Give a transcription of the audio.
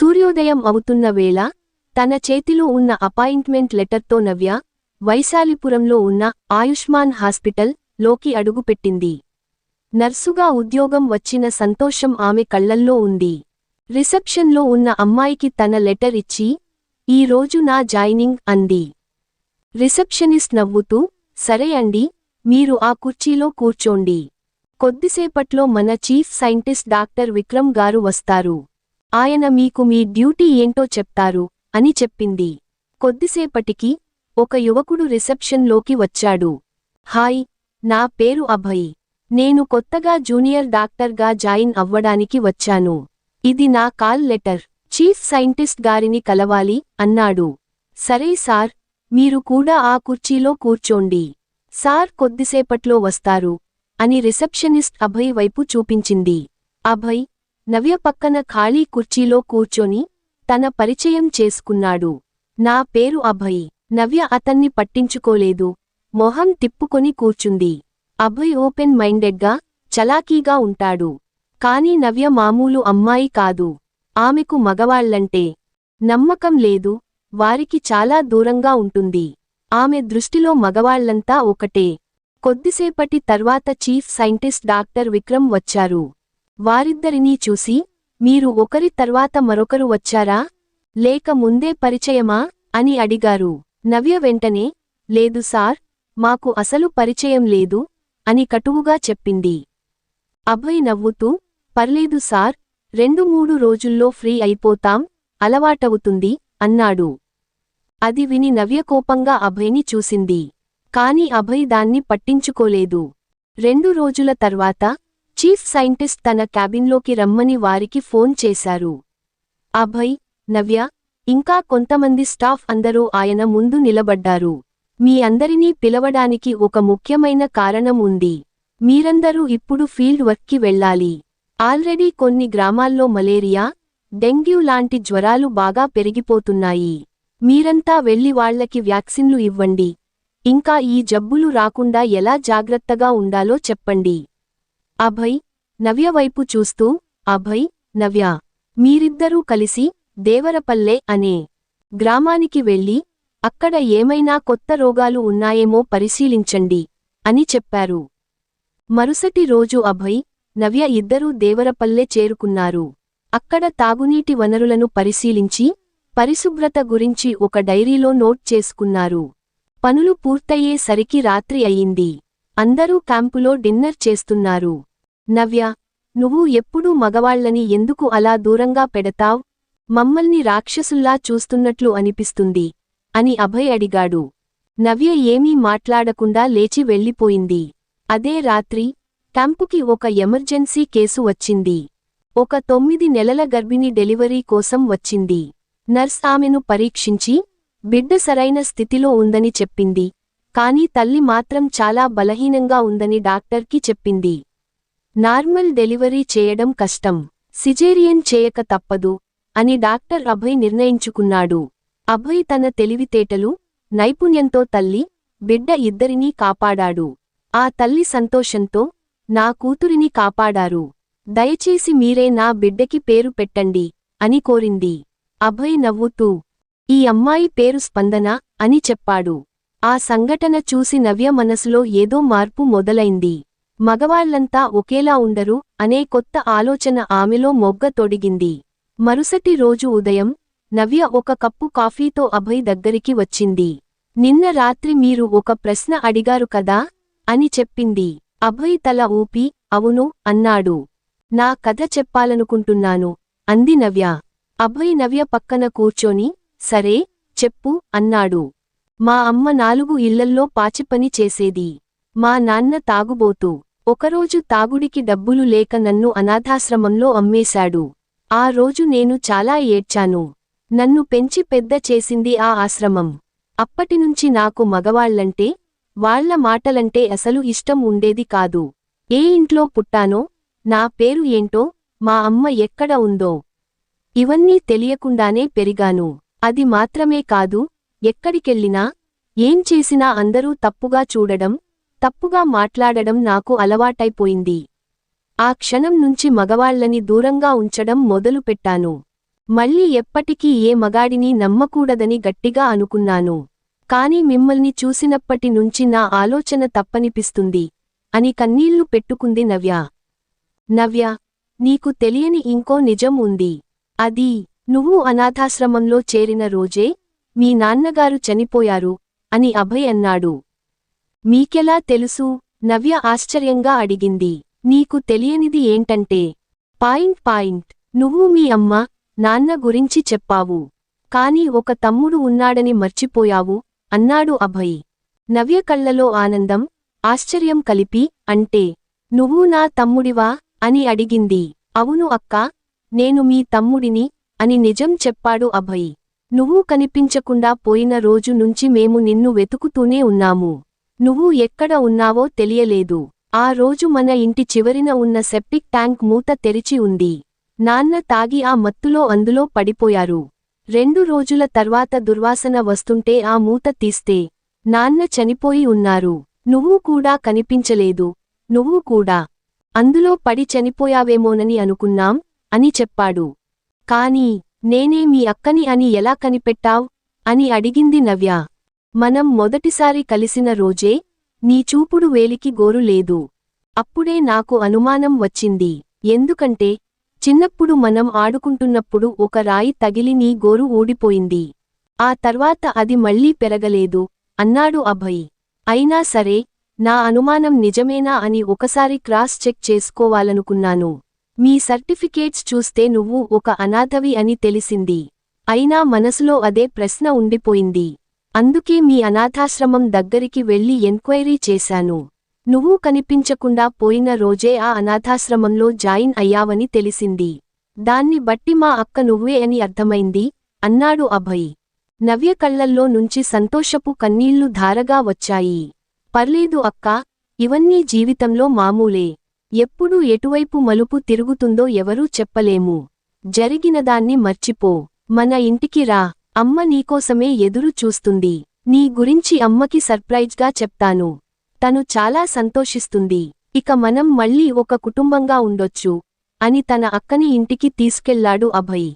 సూర్యోదయం అవుతున్న వేళ తన చేతిలో ఉన్న అపాయింట్మెంట్ లెటర్తో నవ్య వైశాలిపురంలో ఉన్న ఆయుష్మాన్ హాస్పిటల్ లోకి అడుగుపెట్టింది. నర్సుగా ఉద్యోగం వచ్చిన సంతోషం ఆమె కళ్లల్లో ఉంది. రిసెప్షన్లో ఉన్న అమ్మాయికి తన లెటర్ ఇచ్చి, "ఈ రోజు నా జాయినింగ్" అంది. రిసెప్షనిస్ట్ నవ్వుతూ, "సరే అండి, మీరు ఆ కుర్చీలో కూర్చోండి. కొద్దిసేపట్లో మన చీఫ్ సైంటిస్ట్ డాక్టర్ విక్రమ్ గారు వస్తారు. ఆయన మీకు మీ డ్యూటీ ఏంటో చెప్తారు" అని చెప్పింది. కొద్దిసేపటికి ఒక యువకుడు రిసెప్షన్లోకి వచ్చాడు. "హాయ్, నా పేరు అభయ్. నేను కొత్తగా జూనియర్ డాక్టర్గా జాయిన్ అవ్వడానికి వచ్చాను. ఇది నా కాల్ లెటర్. చీఫ్ సైంటిస్ట్ గారిని కలవాలి" అన్నాడు. "సరే సార్, మీరు కూడా ఆ కుర్చీలో కూర్చోండి. సార్ కొద్దిసేపట్లో వస్తారు" అని రిసెప్షనిస్ట్ అభయ్ వైపు చూపించింది. అభయ్, నవ్య పక్కన ఖాళీ కుర్చీలో కూర్చొని తన పరిచయం చేసుకున్నాడు. "నా పేరు అభయ్." నవ్య అతన్ని పట్టించుకోలేదు. మొహం తిప్పుకొని కూర్చుంది. అభయ్ ఓపెన్ మైండెడ్గా, చలాకీగా ఉంటాడు. కాని నవ్య మామూలు అమ్మాయి కాదు. ఆమెకు మగవాళ్లంటే నమ్మకం లేదు, వారికి చాలా దూరంగా ఉంటుంది. ఆమె దృష్టిలో మగవాళ్లంతా ఒకటే. కొద్దిసేపటి తర్వాత చీఫ్ సైంటిస్ట్ డాక్టర్ విక్రమ్ వచ్చారు. వారిద్దరినీ చూసి, "మీరు ఒకరి తర్వాత మరొకరు వచ్చారా? లేక ముందే పరిచయమా?" అని అడిగారు. నవ్య వెంటనే, "లేదు సార్, మాకు అసలు పరిచయం లేదు" అని కటువుగా చెప్పింది. అభయ్ నవ్వుతూ, "పర్లేదు సార్, 2-3 రోజుల్లో ఫ్రీ అయిపోతాం, అలవాటవుతుంది" అన్నాడు. అది విని నవ్య కోపంగా అభయ్ని చూసింది. కాని అభయ్ దాన్ని పట్టించుకోలేదు. 2 రోజుల తర్వాత చీఫ్ సైంటిస్ట్ తన క్యాబిన్లోకి రమ్మని వారికి ఫోన్ చేశారు. అభయ్, నవ్య, ఇంకా కొంతమంది స్టాఫ్ అందరూ ఆయన ముందు నిలబడ్డారు. "మీ అందరినీ పిలవడానికి ఒక ముఖ్యమైన కారణం ఉంది. మీరందరూ ఇప్పుడు ఫీల్డ్ వర్క్కి వెళ్ళాలి. ఆల్రెడీ కొన్ని గ్రామాల్లో మలేరియా, డెంగ్యూ లాంటి జ్వరాలు బాగా పెరిగిపోతున్నాయి. మీరంతా వెళ్లి వాళ్లకి వ్యాక్సిన్లు ఇవ్వండి. ఇంకా ఈ జబ్బులు రాకుండా ఎలా జాగ్రత్తగా ఉండాలో చెప్పండి." అభయ్, నవ్య వైపు చూస్తూ, "అభయ్, నవ్య, మీరిద్దరూ కలిసి దేవరపల్లె అనే గ్రామానికి వెళ్ళి అక్కడ ఏమైనా కొత్త రోగాలు ఉన్నాయేమో పరిశీలించండి" అని చెప్పారు. మరుసటి రోజు అభయ్, నవ్య ఇద్దరూ దేవరపల్లె చేరుకున్నారు. అక్కడ తాగునీటి వనరులను పరిశీలించి, పరిశుభ్రత గురించి ఒక డైరీలో నోట్ చేసుకున్నారు. పనులు పూర్తయ్యే సరికి రాత్రి అయింది. అందరూ క్యాంపులో డిన్నర్ చేస్తున్నారు. "నవ్య, నువ్వు ఎప్పుడూ మగవాళ్లని ఎందుకు అలా దూరంగా పెడతావ్? మమ్మల్ని రాక్షసుల్లా చూస్తున్నట్లు అనిపిస్తుంది" అని అభయ్ అడిగాడు. నవ్య ఏమీ మాట్లాడకుండా లేచి వెళ్ళిపోయింది. అదే రాత్రి క్యాంపుకి ఒక ఎమర్జెన్సీ కేసు వచ్చింది. ఒక 9 నెలల గర్భిణి డెలివరీ కోసం వచ్చింది. నర్స్ ఆమెను పరీక్షించి, బిడ్డ సరైన స్థితిలో ఉందని చెప్పింది. కాని తల్లి మాత్రం చాలా బలహీనంగా ఉందని డాక్టర్కి చెప్పింది. నార్మల్ డెలివరీ చేయడం కష్టం, సిజేరియన్ చేయక తప్పదు అని డాక్టర్ అభయ్ నిర్ణయించుకున్నాడు. అభయ్ తన తెలివితేటలు, నైపుణ్యంతో తల్లి, బిడ్డ ఇద్దరినీ కాపాడాడు. ఆ తల్లి సంతోషంతో, "నా కూతురిని కాపాడారు. దయచేసి మీరే నా బిడ్డకి పేరు పెట్టండి" అని కోరింది. అభయ్ నవ్వుతూ, "ఈ అమ్మాయి పేరు స్పందన" అని చెప్పాడు. ఆ సంఘటన చూసి నవ్య మనసులో ఏదో మార్పు మొదలైంది. మగవాళ్లంతా ఒకేలా ఉండరు అనే కొత్త ఆలోచన ఆమెలో మొగ్గ తొడిగింది. మరుసటి రోజు ఉదయం నవ్య ఒక కప్పు కాఫీతో అభయ్ దగ్గరికి వచ్చింది. "నిన్న రాత్రి మీరు ఒక ప్రశ్న అడిగారు కదా" అని చెప్పింది. అభయ్ తల ఊపి, "అవును" అన్నాడు. "నా కథ చెప్పాలనుకుంటున్నాను" అంది నవ్య. అభయ్ నవ్య పక్కన కూర్చొని, "సరే, చెప్పు" అన్నాడు. "మా అమ్మ 4 ఇళ్లల్లో పాచిపని చేసేది. మా నాన్న తాగుబోతు. ఒకరోజు తాగుడికి డబ్బులు లేక నన్ను అనాథాశ్రమంలో అమ్మేశాడు. ఆ రోజు నేను చాలా ఏడ్చాను. నన్ను పెంచి పెద్ద చేసింది ఆ ఆశ్రమం. అప్పటినుంచి నాకు మగవాళ్లంటే, వాళ్ల మాటలంటే అసలు ఇష్టం ఉండేది కాదు. ఏ ఇంట్లో పుట్టానో, నా పేరు ఏంటో, మా అమ్మ ఎక్కడ ఉందో ఇవన్నీ తెలియకుండానే పెరిగాను. అది మాత్రమే కాదు, ఎక్కడికెళ్ళినా, ఏం చేసినా అందరూ తప్పుగా చూడడం, తప్పుగా మాట్లాడడం నాకు అలవాటైపోయింది. ఆ క్షణం నుంచి మగవాళ్లని దూరంగా ఉంచడం మొదలుపెట్టాను. మళ్ళీ ఎప్పటికీ ఏ మగాడిని నమ్మకూడదని గట్టిగా అనుకున్నాను. కాని మిమ్మల్ని చూసినప్పటి నుంచి నా ఆలోచన తప్పనిపిస్తుంది అని కన్నీళ్లు పెట్టుకుంది నవ్య. నవ్య, నీకు తెలియని ఇంకో నిజం ఉంది. అది, నువ్వు అనాథాశ్రమంలో చేరిన రోజే మీ నాన్నగారు చనిపోయారు అని అభయ్ అన్నాడు. మీకెలా తెలుసు? నవ్య ఆశ్చర్యంగా అడిగింది. నీకు తెలియనిది ఏంటంటే నువ్వు మీ అమ్మ, నాన్న గురించి చెప్పావు. కాని ఒక తమ్ముడు ఉన్నాడని మర్చిపోయావు అన్నాడు అభయ్. నవ్య కళ్లలో ఆనందం, ఆశ్చర్యం కలిపి, అంటే నువ్వు నా తమ్ముడివా అని అడిగింది. అవును అక్కా, నేను మీ తమ్ముడిని అని నిజం చెప్పాడు అభయ్. నువ్వు కనిపించకుండా పోయిన రోజు నుంచి మేము నిన్ను వెతుకుతూనే ఉన్నాము. నువ్వు ఎక్కడ ఉన్నావో తెలియలేదు. ఆ రోజు మన ఇంటి చివరిన ఉన్న సెప్టిక్ ట్యాంక్ మూత తెరిచి ఉంది. నాన్న తాగి ఆ మత్తులో అందులో పడిపోయారు. 2 రోజుల తర్వాత దుర్వాసన వస్తుంటే ఆ మూత తీస్తే నాన్న చనిపోయి ఉన్నారు. నువ్వు కూడా కనిపించలేదు. నువ్వు కూడా అందులో పడి చనిపోయావేమోనని అనుకున్నాం అని చెప్పాడు. కానీ నేనే మీ అక్కని అని ఎలా కనిపెట్టావ్ అని అడిగింది నవ్య. మనం మొదటిసారి కలిసిన రోజే నీ చూపుడు వేలికి గోరు లేదు. అప్పుడే నాకు అనుమానం వచ్చింది. ఎందుకంటే చిన్నప్పుడు మనం ఆడుకుంటున్నప్పుడు ఒక రాయి తగిలి నీ గోరు ఊడిపోయింది. ఆ తర్వాత అది మళ్లీ పెరగలేదు అన్నాడు అభయ్. అయినా సరే, నా అనుమానం నిజమేనా అని ఒకసారి క్రాస్ చెక్ చేసుకోవాలనుకున్నాను. మీ సర్టిఫికేట్స్ చూస్తే నువ్వు ఒక అనాథవి అని తెలిసింది. అయినా మనసులో అదే ప్రశ్న ఉండిపోయింది. అందుకే మీ అనాథాశ్రమం దగ్గరికి వెళ్లి ఎంక్వైరీ చేశాను. నువ్వు కనిపించకుండా పోయిన రోజే ఆ అనాథాశ్రమంలో జాయిన్ అయ్యావని తెలిసింది. దాన్ని బట్టి మా అక్క నువ్వే అని అర్థమైంది అన్నాడు అభయ్. నవ్య కళ్లల్లో నుంచి సంతోషపు కన్నీళ్లు ధారగా వచ్చాయి. పర్లేదు అక్కా, ఇవన్నీ జీవితంలో మామూలే. ఎప్పుడు ఎటువైపు మలుపు తిరుగుతుందో ఎవరూ చెప్పలేము. జరిగినదాన్ని మర్చిపో. మన ఇంటికి రా. అమ్మ నీకోసమే ఎదురు చూస్తుంది. నీ గురించి అమ్మకి సర్ప్రైజ్గా చెప్తాను. తను చాలా సంతోషిస్తుంది. ఇక మనం మళ్ళీ ఒక కుటుంబంగా ఉండొచ్చు అని తన అక్కని ఇంటికి తీసుకెళ్లాడు అభయ్.